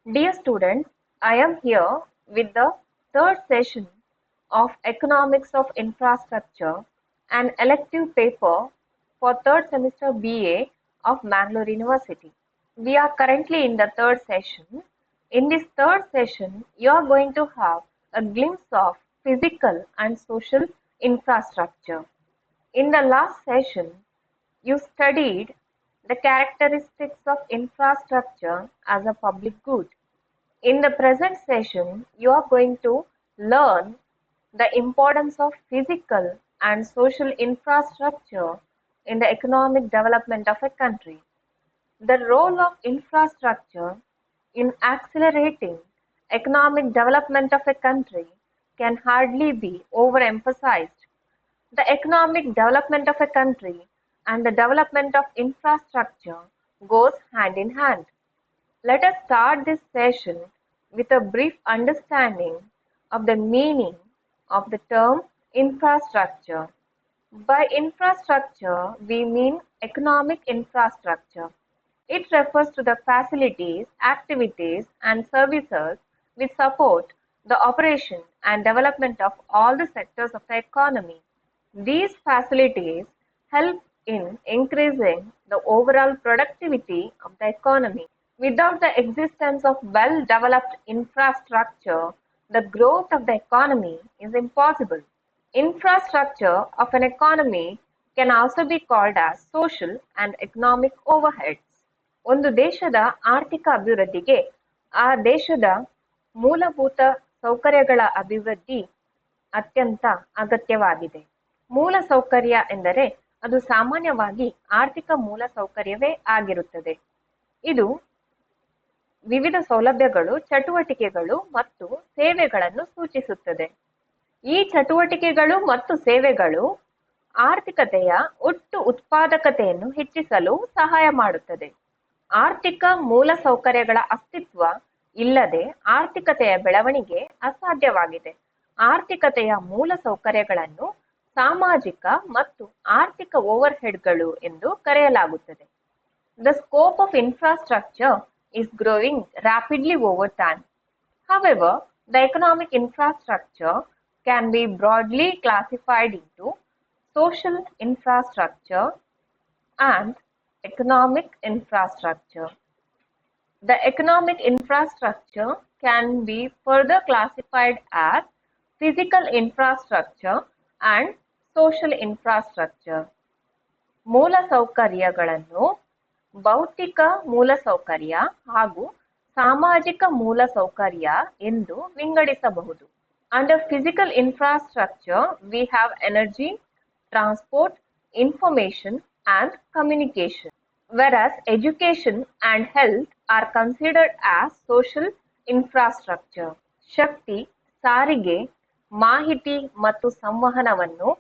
Dear students, I am here with the third session of Economics of Infrastructure, an elective paper for third semester BA of Mangalore University. We are currently in the third session. In this third session, you are going to have a glimpse of physical and social infrastructure. In the last session, you studied the characteristics of infrastructure as a public good. In the present session, you are going to learn the importance of physical and social infrastructure in the economic development of a country. The role of infrastructure in accelerating economic development of a country can hardly be overemphasized. The economic development of a country and the development of infrastructure goes hand in hand. Let us start this session with a brief understanding of the meaning of the term infrastructure. By infrastructure, we mean economic infrastructure. It refers to the facilities, activities, and services which support the operation and development of all the sectors of the economy. These facilities help in increasing the overall productivity of the economy. Without the existence of well-developed infrastructure, the growth of the economy is impossible. Infrastructure of an economy can also be called as social and economic overheads. ಒಂದು ದೇಶದ ಆರ್ಥಿಕ ಅಭಿವೃದ್ಧಿಗೆ ಆ ದೇಶದ ಮೂಲಭೂತ ಸೌಕರ್ಯಗಳ ಅಭಿವೃದ್ಧಿ ಅತ್ಯಂತ ಅಗತ್ಯವಾಗಿದೆ. ಮೂಲ ಸೌಕರ್ಯ ಎಂದರೆ ಅದು ಸಾಮಾನ್ಯವಾಗಿ ಆರ್ಥಿಕ ಮೂಲ ಸೌಕರ್ಯವೇ ಆಗಿರುತ್ತದೆ. ಇದು ವಿವಿಧ ಸೌಲಭ್ಯಗಳು, ಚಟುವಟಿಕೆಗಳು ಮತ್ತು ಸೇವೆಗಳನ್ನು ಸೂಚಿಸುತ್ತದೆ. ಈ ಚಟುವಟಿಕೆಗಳು ಮತ್ತು ಸೇವೆಗಳು ಆರ್ಥಿಕತೆಯ ಒಟ್ಟು ಉತ್ಪಾದಕತೆಯನ್ನು ಹೆಚ್ಚಿಸಲು ಸಹಾಯ ಮಾಡುತ್ತದೆ. ಆರ್ಥಿಕ ಮೂಲಸೌಕರ್ಯಗಳ ಅಸ್ತಿತ್ವ ಇಲ್ಲದೆ ಆರ್ಥಿಕತೆಯ ಬೆಳವಣಿಗೆ ಅಸಾಧ್ಯವಾಗಿದೆ. ಆರ್ಥಿಕತೆಯ ಮೂಲಸೌಕರ್ಯಗಳನ್ನು ಸಾಮಾಜಿಕ ಮತ್ತು ಆರ್ಥಿಕ ಓವರ್ಹೆಡ್ಗಳು ಎಂದು ಕರೆಯಲಾಗುತ್ತದೆ. The scope of infrastructure is growing rapidly over time. However, the economic infrastructure can be broadly classified into social infrastructure and economic infrastructure. The economic infrastructure can be further classified as physical infrastructure and social infrastructure. ಮೂಲಸೌಕರ್ಯಗಳನ್ನು ಭೌತಿಕ ಮೂಲಸೌಕರ್ಯ ಹಾಗೂ ಸಾಮಾಜಿಕ ಮೂಲಸೌಕರ್ಯ ಎಂದು ವಿಂಗಡಿಸಬಹುದು. Under physical infrastructure, we have energy, transport, information, and communication, whereas education and health are considered as social infrastructure. ಶಕ್ತಿ, ಸಾರಿಗೆ, ಮಾಹಿತಿ ಮತ್ತು ಸಂವಹನವನ್ನು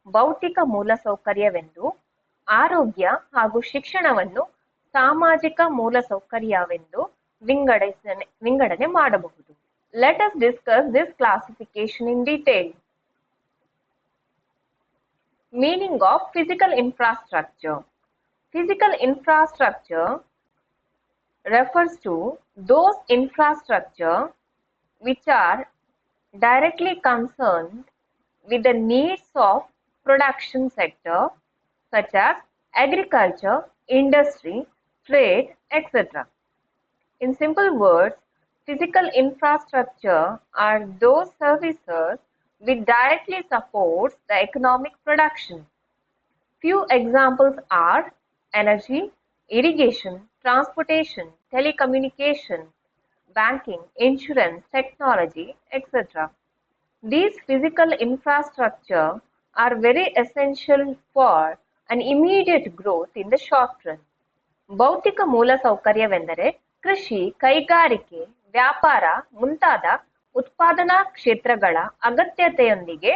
ಭೌತಿಕ ಮೂಲಸೌಕರ್ಯವೆಂದು, ಆರೋಗ್ಯ ಹಾಗೂ ಶಿಕ್ಷಣವನ್ನು ಸಾಮಾಜಿಕ ಮೂಲಸೌಕರ್ಯವೆಂದು ವಿಂಗಡಣೆ ಮಾಡಬಹುದು. Let us discuss this classification in detail. Meaning of physical infrastructure. Physical infrastructure refers to those infrastructure which are directly concerned with the needs of production sector such as agriculture, industry, trade, etc. In simple words, physical infrastructure are those services which directly supports the economic production. Few examples are energy, irrigation, transportation, telecommunication, banking, insurance, technology, etc. These physical infrastructure are very essential for an immediate growth in the short run. ಭೌತಿಕ ಮೂಲಸೌಕರ್ಯವೆಂದರೆ ಕೃಷಿ, ಕೈಗಾರಿಕೆ, ವ್ಯಾಪಾರ ಮುಂತಾದ ಉತ್ಪಾದನಾ ಕ್ಷೇತ್ರಗಳ ಅಗತ್ಯತೆಯೊಂದಿಗೆ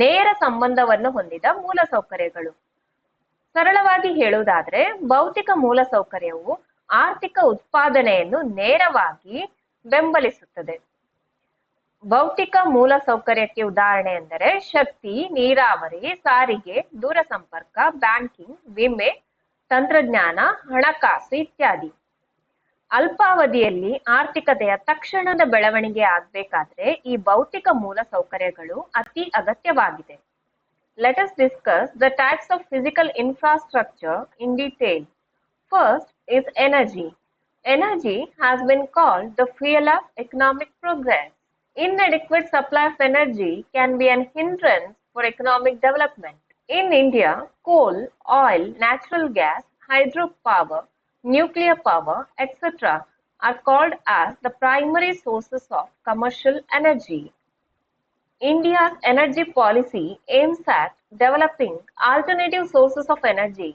ನೇರ ಸಂಬಂಧವನ್ನು ಹೊಂದಿದ ಮೂಲಸೌಕರ್ಯಗಳು. ಸರಳವಾಗಿ ಹೇಳುವುದಾದರೆ ಭೌತಿಕ ಮೂಲಸೌಕರ್ಯವು ಆರ್ಥಿಕ ಉತ್ಪಾದನೆಯನ್ನು ನೇರವಾಗಿ ಬೆಂಬಲಿಸುತ್ತದೆ. ಭೌತಿಕ ಮೂಲಸೌಕರ್ಯಕ್ಕೆ ಉದಾಹರಣೆ ಎಂದರೆ ಶಕ್ತಿ, ನೀರಾವರಿ, ಸಾರಿಗೆ, ದೂರಸಂಪರ್ಕ, ಬ್ಯಾಂಕಿಂಗ್, ವಿಮೆ, ತಂತ್ರಜ್ಞಾನ, ಹಣಕಾಸು ಇತ್ಯಾದಿ. ಅಲ್ಪಾವಧಿಯಲ್ಲಿ ಆರ್ಥಿಕತೆಯ ತಕ್ಷಣದ ಬೆಳವಣಿಗೆ ಆಗಬೇಕಾದ್ರೆ ಈ ಭೌತಿಕ ಮೂಲ ಸೌಕರ್ಯಗಳು ಅತಿ ಅಗತ್ಯವಾಗಿದೆ. Let us discuss the types of physical infrastructure in detail. First is energy. Energy has been called the fuel of economic progress. Inadequate supply of energy can be an hindrance for economic development. In India, coal, oil, natural gas, hydropower, nuclear power, etc. are called as the primary sources of commercial energy. India's energy policy aims at developing alternative sources of energy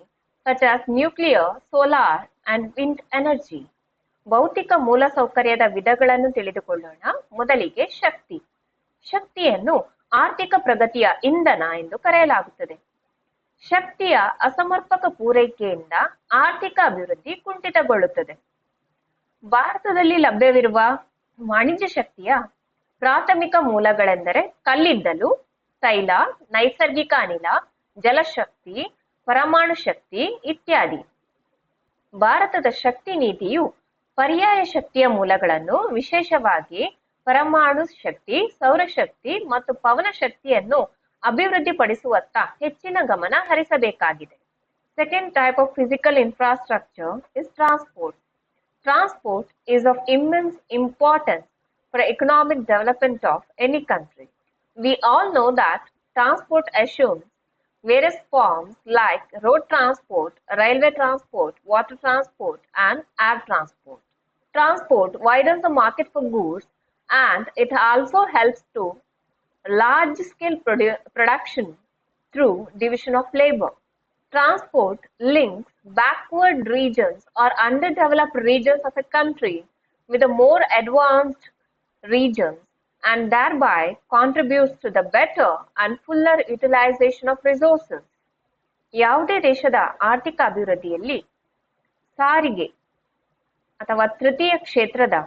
such as nuclear, solar, and wind energy. ಭೌತಿಕ ಮೂಲಸೌಕರ್ಯದ ವಿಧಗಳನ್ನು ತಿಳಿದುಕೊಳ್ಳೋಣ. ಮೊದಲಿಗೆ ಶಕ್ತಿ. ಶಕ್ತಿಯನ್ನು ಆರ್ಥಿಕ ಪ್ರಗತಿಯ ಇಂಧನ ಎಂದು ಕರೆಯಲಾಗುತ್ತದೆ. ಶಕ್ತಿಯ ಅಸಮರ್ಪಕ ಪೂರೈಕೆಯಿಂದ ಆರ್ಥಿಕ ಅಭಿವೃದ್ಧಿ ಕುಂಠಿತಗೊಳ್ಳುತ್ತದೆ. ಭಾರತದಲ್ಲಿ ಲಭ್ಯವಿರುವ ವಾಣಿಜ್ಯ ಶಕ್ತಿಯ ಪ್ರಾಥಮಿಕ ಮೂಲಗಳೆಂದರೆ ಕಲ್ಲಿದ್ದಲು, ತೈಲ, ನೈಸರ್ಗಿಕ ಅನಿಲ, ಜಲಶಕ್ತಿ, ಪರಮಾಣು ಶಕ್ತಿ ಇತ್ಯಾದಿ. ಭಾರತದ ಶಕ್ತಿ ನೀತಿಯು ಪರ್ಯಾಯ ಶಕ್ತಿಯ ಮೂಲಗಳನ್ನು, ವಿಶೇಷವಾಗಿ ಪರಮಾಣು ಶಕ್ತಿ, ಸೌರಶಕ್ತಿ ಮತ್ತು ಪವನ ಶಕ್ತಿಯನ್ನು ಅಭಿವೃದ್ಧಿಪಡಿಸುವತ್ತ ಹೆಚ್ಚಿನ ಗಮನ ಹರಿಸಬೇಕಾಗಿದೆ. Second type of physical infrastructure is transport. Transport is of immense importance for economic development of any country. We all know that transport assumes various forms like road transport, railway transport, water transport, and air transport. Transport widens the market for goods and it also helps to large-scale production through division of labor. Transport links backward regions or underdeveloped regions of a country with the more advanced regions and thereby contributes to the better and fuller utilization of resources. ಯಾವುದೇ ದೇಶದ ಆರ್ಥಿಕ ಅಭಿವೃದ್ಧಿಯಲ್ಲಿ ಸಾರಿಗೆ ಅಥವಾ ತೃತೀಯ ಕ್ಷೇತ್ರದ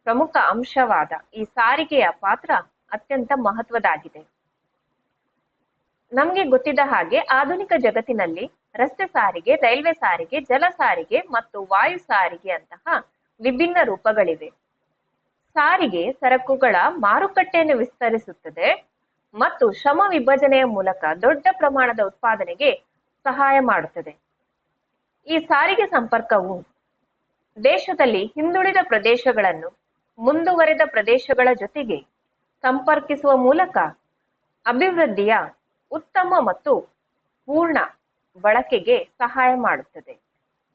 ಪ್ರಮುಖ ಅಂಶವಾದ ಈ ಸಾರಿಗೆಯ ಪಾತ್ರ ಅತ್ಯಂತ ಮಹತ್ವದಾಗಿದೆ. ನಮಗೆ ಗೊತ್ತಿದ್ದ ಹಾಗೆ ಆಧುನಿಕ ಜಗತ್ತಿನಲ್ಲಿ ರಸ್ತೆ ಸಾರಿಗೆ, ರೈಲ್ವೆ ಸಾರಿಗೆ, ಜಲ ಸಾರಿಗೆ ಮತ್ತು ವಾಯು ಸಾರಿಗೆ ಅಂತಹ ವಿಭಿನ್ನ ರೂಪಗಳಿವೆ. ಸಾರಿಗೆ ಸರಕುಗಳ ಮಾರುಕಟ್ಟೆಯನ್ನು ವಿಸ್ತರಿಸುತ್ತದೆ ಮತ್ತು ಶ್ರಮ ವಿಭಜನೆಯ ಮೂಲಕ ದೊಡ್ಡ ಪ್ರಮಾಣದ ಉತ್ಪಾದನೆಗೆ ಸಹಾಯ ಮಾಡುತ್ತದೆ. ಈ ಸಾರಿಗೆ ಸಂಪರ್ಕವು ದೇಶದಲ್ಲಿ ಹಿಂದುಳಿದ ಪ್ರದೇಶಗಳನ್ನು ಮುಂದುವರೆದ ಪ್ರದೇಶಗಳ ಜೊತೆಗೆ ಸಂಪರ್ಕಿಸುವ ಮೂಲಕ ಅಭಿವೃದ್ಧಿಯ ಉತ್ತಮ ಮತ್ತು ಪೂರ್ಣ ಬಳಕೆಗೆ ಸಹಾಯ ಮಾಡುತ್ತದೆ.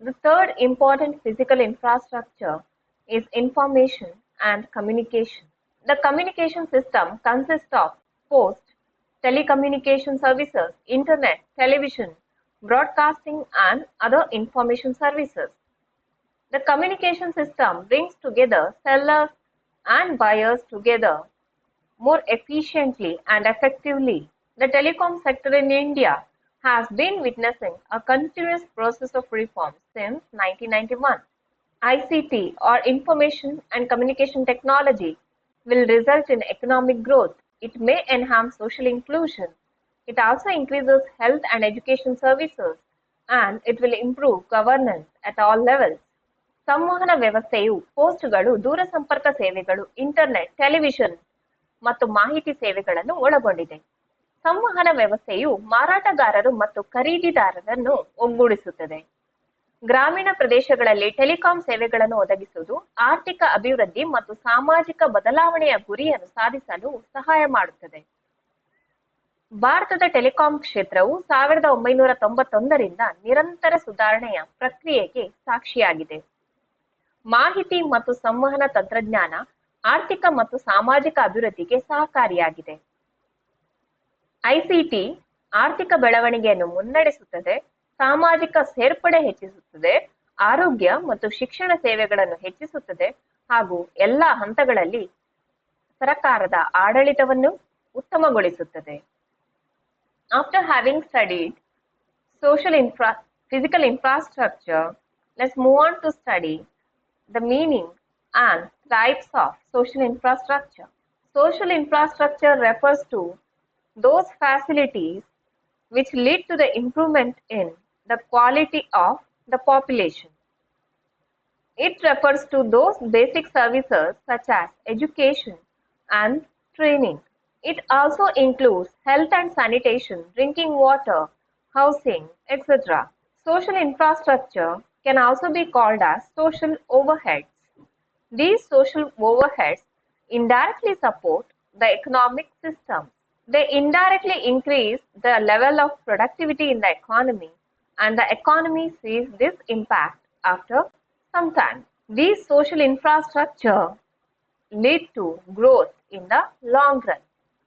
The third important physical infrastructure is information and communication. The communication system consists of post, telecommunication services, internet, television, broadcasting, and other information services. The communication system brings together sellers and buyers together more efficiently and effectively. The telecom sector in India has been witnessing a continuous process of reform since 1991. ICT or information and communication technology will result in economic growth. It may enhance social inclusion. It also increases health and education services and it will improve governance at all levels. ಸಂವಹನ ವ್ಯವಸ್ಥೆಯು ಪೋಸ್ಟ್ಗಳು, ದೂರಸಂಪರ್ಕ ಸೇವೆಗಳು, internet, television ಮತ್ತು ಮಾಹಿತಿ ಸೇವೆಗಳನ್ನು ಒಳಗೊಂಡಿದೆ. ಸಂವಹನ ವ್ಯವಸ್ಥೆಯು ಮಾರಾಟಗಾರರು ಮತ್ತು ಖರೀದಿದಾರರನ್ನು ಒಗ್ಗೂಡಿಸುತ್ತದೆ. ಗ್ರಾಮೀಣ ಪ್ರದೇಶಗಳಲ್ಲಿ ಟೆಲಿಕಾಂ ಸೇವೆಗಳನ್ನು ಒದಗಿಸುವುದು ಆರ್ಥಿಕ ಅಭಿವೃದ್ಧಿ ಮತ್ತು ಸಾಮಾಜಿಕ ಬದಲಾವಣೆಯ ಗುರಿಯನ್ನು ಸಾಧಿಸಲು ಸಹಾಯ ಮಾಡುತ್ತದೆ. ಭಾರತದ ಟೆಲಿಕಾಂ ಕ್ಷೇತ್ರವು 1991ರಿಂದ ನಿರಂತರ ಸುಧಾರಣೆಯ ಪ್ರಕ್ರಿಯೆಗೆ ಸಾಕ್ಷಿಯಾಗಿದೆ. ಮಾಹಿತಿ ಮತ್ತು ಸಂವಹನ ತಂತ್ರಜ್ಞಾನ ಆರ್ಥಿಕ ಮತ್ತು ಸಾಮಾಜಿಕ ಅಭಿವೃದ್ಧಿಗೆ ಸಹಕಾರಿಯಾಗಿದೆ. ಐಸಿಟಿ ಆರ್ಥಿಕ ಬೆಳವಣಿಗೆಯನ್ನು ಮುನ್ನಡೆಸುತ್ತದೆ, ಸಾಮಾಜಿಕ ಸೇರ್ಪಡೆ ಹೆಚ್ಚಿಸುತ್ತದೆ, ಆರೋಗ್ಯ ಮತ್ತು ಶಿಕ್ಷಣ ಸೇವೆಗಳನ್ನು ಹೆಚ್ಚಿಸುತ್ತದೆ ಹಾಗೂ ಎಲ್ಲ ಹಂತಗಳಲ್ಲಿ ಸರ್ಕಾರದ ಆಡಳಿತವನ್ನು ಉತ್ತಮಗೊಳಿಸುತ್ತದೆ. After having studied physical infrastructure, let's move on to study the meaning and types of social infrastructure. Social infrastructure refers to those facilities which lead to the improvement in the quality of the population. It refers to those basic services such as education and training. It also includes health and sanitation, drinking water, housing, etc. Social infrastructure can also be called as social overheads. These social overheads indirectly support the economic system. They indirectly increase the level of productivity in the economy, and the economy sees this impact after some time. These social infrastructure lead to growth in the long run.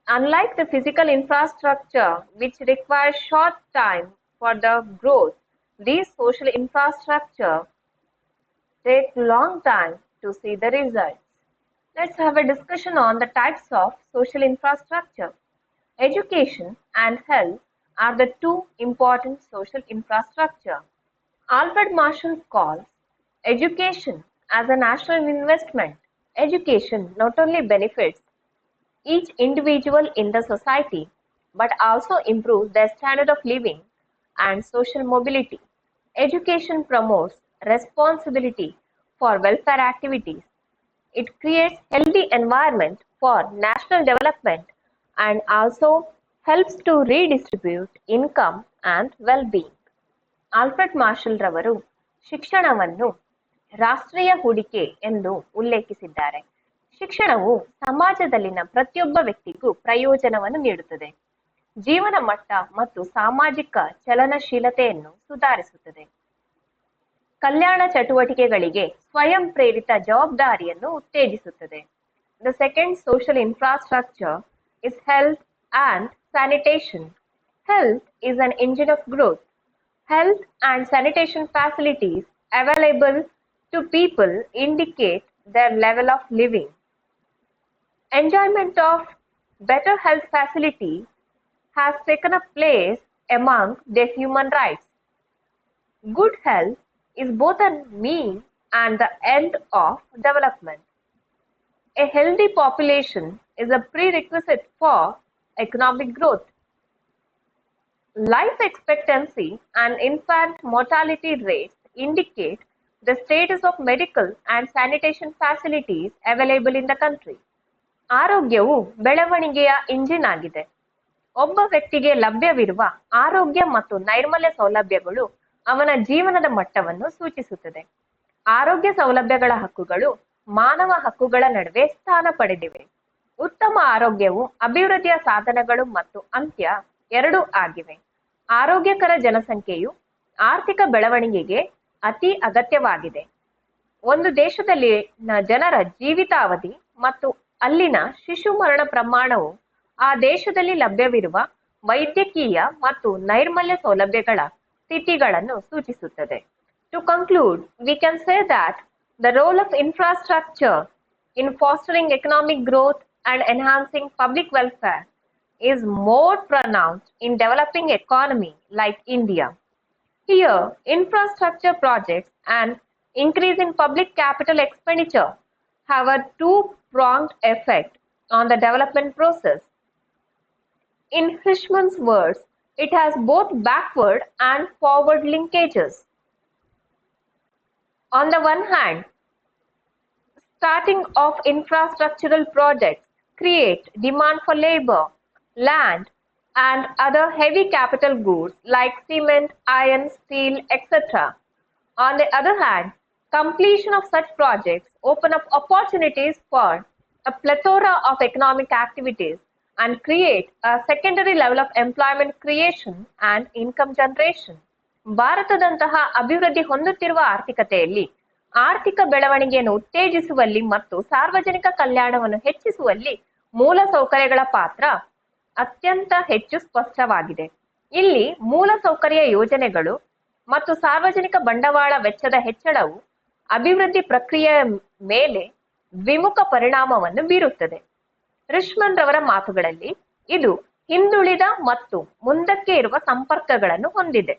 Unlike the physical infrastructure, which requires short time for the growth, these social infrastructure take long time to see the results. Let's have a discussion on the types of social infrastructure. Education and health are the two important social infrastructure. Alfred Marshall calls education as a national investment. Education not only benefits each individual in the society, but also improves their standard of living and social mobility. Education promotes responsibility for welfare activities. It creates healthy environment for national development and also helps to redistribute income and well-being. Alfred marshal ರವರು ಶಿಕ್ಷಣವನ್ನು ರಾಷ್ಟ್ರೀಯ ಹೂಡಿಕೆ ಎಂದು ಉಲ್ಲೇಖಿಸಿದ್ದಾರೆ. ಶಿಕ್ಷಣವು ಸಮಾಜದಲ್ಲಿನ ಪ್ರತಿಯೊಬ್ಬ ವ್ಯಕ್ತಿಗೂ ಪ್ರಯೋಜನವನ್ನು ನೀಡುತ್ತದೆ, ಜೀವನ ಮಟ್ಟ ಮತ್ತು ಸಾಮಾಜಿಕ ಚಲನಶೀಲತೆಯನ್ನು ಸುಧಾರಿಸುತ್ತದೆ, ಕಲ್ಯಾಣ ಚಟುವಟಿಕೆಗಳಿಗೆ ಸ್ವಯಂ ಪ್ರೇರಿತ ಜವಾಬ್ದಾರಿಯನ್ನು ಉತ್ತೇಜಿಸುತ್ತದೆ. The second social infrastructure is health and sanitation. Health is an engine of growth. Health and sanitation facilities available to people indicate their level of living. Enjoyment of better health facilities has taken a place among their human rights. Good health is both a means and the end of development. A healthy population is a prerequisite for economic growth. Life expectancy and infant mortality rates indicate the status of medical and sanitation facilities available in the country. ಆರೋಗ್ಯವು ಬೆಳವಣಿಗೆಯ engine ಆಗಿದೆ. ಒಬ್ಬ ವ್ಯಕ್ತಿಗೆ ಲಭ್ಯವಿರುವ ಆರೋಗ್ಯ ಮತ್ತು ನೈರ್ಮಲ್ಯ ಸೌಲಭ್ಯಗಳು ಅವನ ಜೀವನದ ಮಟ್ಟವನ್ನು ಸೂಚಿಸುತ್ತದೆ. ಆರೋಗ್ಯ ಸೌಲಭ್ಯಗಳ ಹಕ್ಕುಗಳು ಮಾನವ ಹಕ್ಕುಗಳ ನಡುವೆ ಸ್ಥಾನ ಪಡೆದಿವೆ. ಉತ್ತಮ ಆರೋಗ್ಯವು ಅಭಿವೃದ್ಧಿಯ ಸಾಧನಗಳು ಮತ್ತು ಅಂತ್ಯ ಎರಡೂ ಆಗಿವೆ. ಆರೋಗ್ಯಕರ ಜನಸಂಖ್ಯೆಯು ಆರ್ಥಿಕ ಬೆಳವಣಿಗೆಗೆ ಅತಿ ಅಗತ್ಯವಾಗಿದೆ. ಒಂದು ದೇಶದಲ್ಲಿನ ಜನರ ಜೀವಿತಾವಧಿ ಮತ್ತು ಅಲ್ಲಿನ ಶಿಶು ಮರಣ ಪ್ರಮಾಣವು ಆ ದೇಶದಲ್ಲಿ ಲಭ್ಯವಿರುವ ವೈದ್ಯಕೀಯ ಮತ್ತು ನೈರ್ಮಲ್ಯ ಸೌಲಭ್ಯಗಳ ಸ್ಥಿತಿಗಳನ್ನು ಸೂಚಿಸುತ್ತದೆ. To conclude, we can say that the role of infrastructure in fostering economic growth and enhancing public welfare is more pronounced in developing economy like India. Here, infrastructure projects and increase in public capital expenditure have a two-pronged effect on the development process. In Hirschman's words, it has both backward and forward linkages. On the one hand, starting of infrastructural projects create demand for labor, land, and other heavy capital goods like cement, iron, steel, etc. On the other hand, completion of such projects open up opportunities for a plethora of economic activities and create a secondary level of employment creation and income generation. ಭಾರತದಂತಹ ಅಭಿವೃದ್ಧಿ ಹೊಂದುತ್ತಿರುವ ಆರ್ಥಿಕತೆಯಲ್ಲಿ ಆರ್ಥಿಕ ಬೆಳವಣಿಗೆಯನ್ನು ಉತ್ತೇಜಿಸುವಲ್ಲಿ ಮತ್ತು ಸಾರ್ವಜನಿಕ ಕಲ್ಯಾಣವನ್ನು ಹೆಚ್ಚಿಸುವಲ್ಲಿ ಮೂಲ ಸೌಕರ್ಯಗಳ ಪಾತ್ರ ಅತ್ಯಂತ ಹೆಚ್ಚು ಸ್ಪಷ್ಟವಾಗಿದೆ. ಇಲ್ಲಿ ಮೂಲ ಸೌಕರ್ಯ ಯೋಜನೆಗಳು ಮತ್ತು ಸಾರ್ವಜನಿಕ ಬಂಡವಾಳ ವೆಚ್ಚದ ಹೆಚ್ಚಳವು ಅಭಿವೃದ್ಧಿ ಪ್ರಕ್ರಿಯೆಯ ಮೇಲೆ ದ್ವಿಮುಖ ಪರಿಣಾಮವನ್ನು ಬೀರುತ್ತದೆ. ರಿಷ್ಮನ್ ರವರ ಮಾತುಗಳಲ್ಲಿ ಇದು ಹಿಂದುಳಿದ ಮತ್ತು ಮುಂದಕ್ಕೆ ಇರುವ ಸಂಪರ್ಕಗಳನ್ನು ಹೊಂದಿದೆ.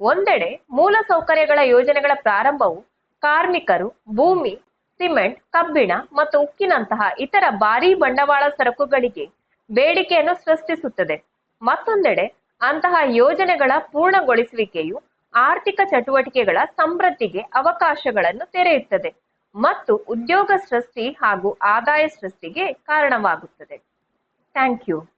ಒಂದೆಡೆ ಮೂಲ ಸೌಕರ್ಯಗಳ ಯೋಜನೆಗಳ ಪ್ರಾರಂಭವು ಕಾರ್ಮಿಕರು, ಭೂಮಿ, ಸಿಮೆಂಟ್, ಕಬ್ಬಿಣ ಮತ್ತು ಉಕ್ಕಿನಂತಹ ಇತರ ಭಾರೀ ಬಂಡವಾಳ ಸರಕುಗಳಿಗೆ ಬೇಡಿಕೆಯನ್ನು ಸೃಷ್ಟಿಸುತ್ತದೆ. ಮತ್ತೊಂದೆಡೆ ಅಂತಹ ಯೋಜನೆಗಳ ಪೂರ್ಣಗೊಳಿಸುವಿಕೆಯು ಆರ್ಥಿಕ ಚಟುವಟಿಕೆಗಳ ಸಮೃದ್ಧಿಗೆ ಅವಕಾಶಗಳನ್ನು ತೆರೆಯುತ್ತದೆ ಮತ್ತು ಉದ್ಯೋಗ ಸೃಷ್ಟಿ ಹಾಗೂ ಆದಾಯ ಸೃಷ್ಟಿಗೆ ಕಾರಣವಾಗುತ್ತದೆ. Thank you.